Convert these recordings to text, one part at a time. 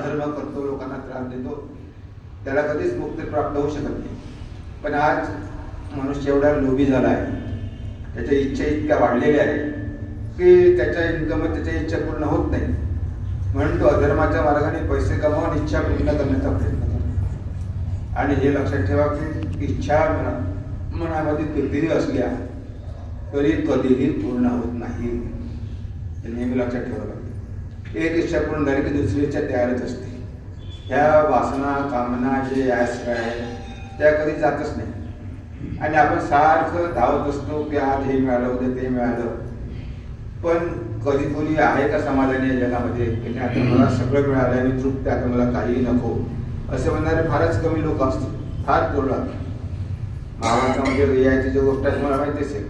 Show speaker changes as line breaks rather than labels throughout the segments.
अधर्म करतो, लोकांना त्रास देतो, त्याला कधीच मुक्ती प्राप्त होऊ शकत नाही. पण आज मनुष्य एवढा लोभी झाला आहे, त्याच्या इच्छा इतक्या वाढलेल्या आहेत की त्याच्या इन्कम त्याच्या इच्छा पूर्ण होत नाही, म्हणून तो अधर्माच्या मार्गाने पैसे कमावून इच्छा पूर्ण करण्याचा प्रयत्न करतो. आणि हे लक्षात ठेवा की इच्छा मनामध्ये कितीही असल्या तरी कधीही पूर्ण होत नाही, हे नेहमी लक्षात ठेवावं लागते. एक इच्छा पूर्ण झाली की दुसरी इच्छा तयारच असते. ह्या वासना कामना जे आहे त्या कधी जातच नाही. आणि आपण सारखं धावत असतो की आज हे मिळालं, उद्या ते मिळालं, पण कधी कोणी आहे का समाधानी या जगामध्ये की आता मला सगळं मिळालं, मी तृप्त, आता मला काही नको असे म्हणणारे फारच कमी लोक असतात, फार तुरळक. महाभारतामध्ये ययाती जी गोष्ट आहे मला माहिती असेल.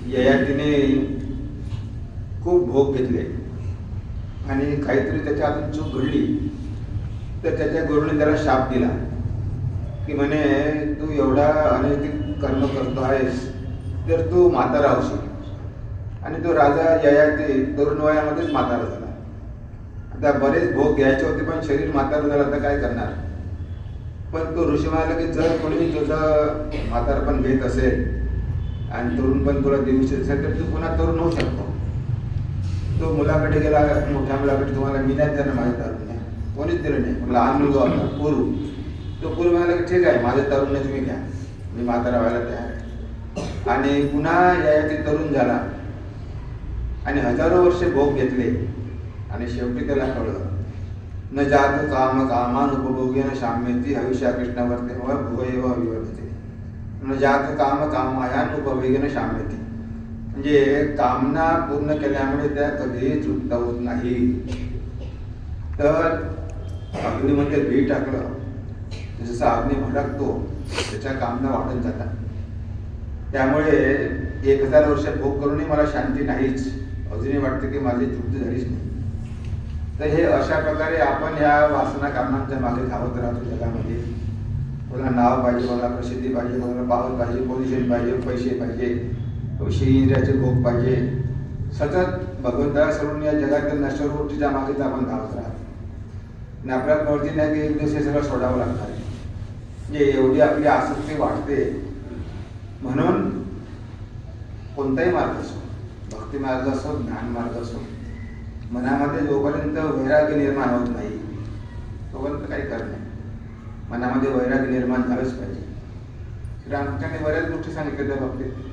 ययातीने खूप भोग घेतले आणि काहीतरी त्याच्या हातून चूक घडली, तर त्याच्या गुरुने त्याला शाप दिला की म्हणे तू एवढा अनैतिक कर्म करतो आहेस तर तू म्हातारा होशील. आणि तो राजा ययाती तरुण वयामध्येच म्हातारा झाला. आता बरेच भोग घ्यायचे होते पण शरीर म्हातारा झालं, तर काय करणार. पण तो ऋषी म्हणाला की जर कोणी तुझं म्हातारपण घेत असेल आणि तरुण पण तुला देऊ असेल तर तू पुन्हा तरुण होऊ शकतो. तो मुलाकडे गेला, मोठ्या मुलाकडे, तुम्हाला मी नाही त्यांना माझ्या तारुण्य कोणीच दिलं नाही. लहान मुलगा होता पूर्व, तो पूर्व म्हणाला की ठीक आहे माझं तारुण्य तुम्ही घ्या, मी म्हातारा व्हायला तयार आहे. आणि पुन्हा ययाती तरुण झाला आणि हजारो वर्षे भोग घेतले आणि शेवटी त्याला कळलं न जात काम कामान उपभोगेन शाम्यती हविष्या कृष्णावर्ते भुवैव विवर्तते. न जात काम कामायान उपभोगेन शाम्यती, म्हणजे कामना पूर्ण केल्यामुळे त्या कधीही तृप्त होत नाही. तर अग्नीमध्ये घी टाकलं, जसं अग्नी भडकतो त्याच्या कामना वाढत जातात. त्यामुळे 1000 वर्ष भोग करूनही मला शांती नाहीच, अजूनही वाटते की माझी तृप्ती झालीच नाही. तर हे अशा प्रकारे आपण ह्या वासना कामनांच्या मागे धावत राहतो जगामध्ये. कोणाला नाव पाहिजे, कोणाला प्रसिद्धी पाहिजे, कोणाला पावर पाहिजे, पोझिशन पाहिजे, पैसे पाहिजे, इंद्रियाचे भोग पाहिजे. सतत भगवंताला सोडून या जगातील नश्वर गोष्टीच्या मागेच आपण धावत राहतो आणि आपल्याला कळती नाही की एक दिवस हे सगळं सोडावं लागणार आहे. म्हणजे एवढी आपली आसक्ती वाढते. म्हणून कोणताही मार्ग असो, भक्ती मार्ग असो, ज्ञान मार्ग असो, मनामध्ये जोपर्यंत वैराग्य निर्माण होत नाही तोपर्यंत काही करत नाही. मनामध्ये वैराग्य निर्माण झालंच पाहिजे. श्रीरामकृष्णांनी बऱ्याच गोष्टी सांगितल्या त्या बाबतीत.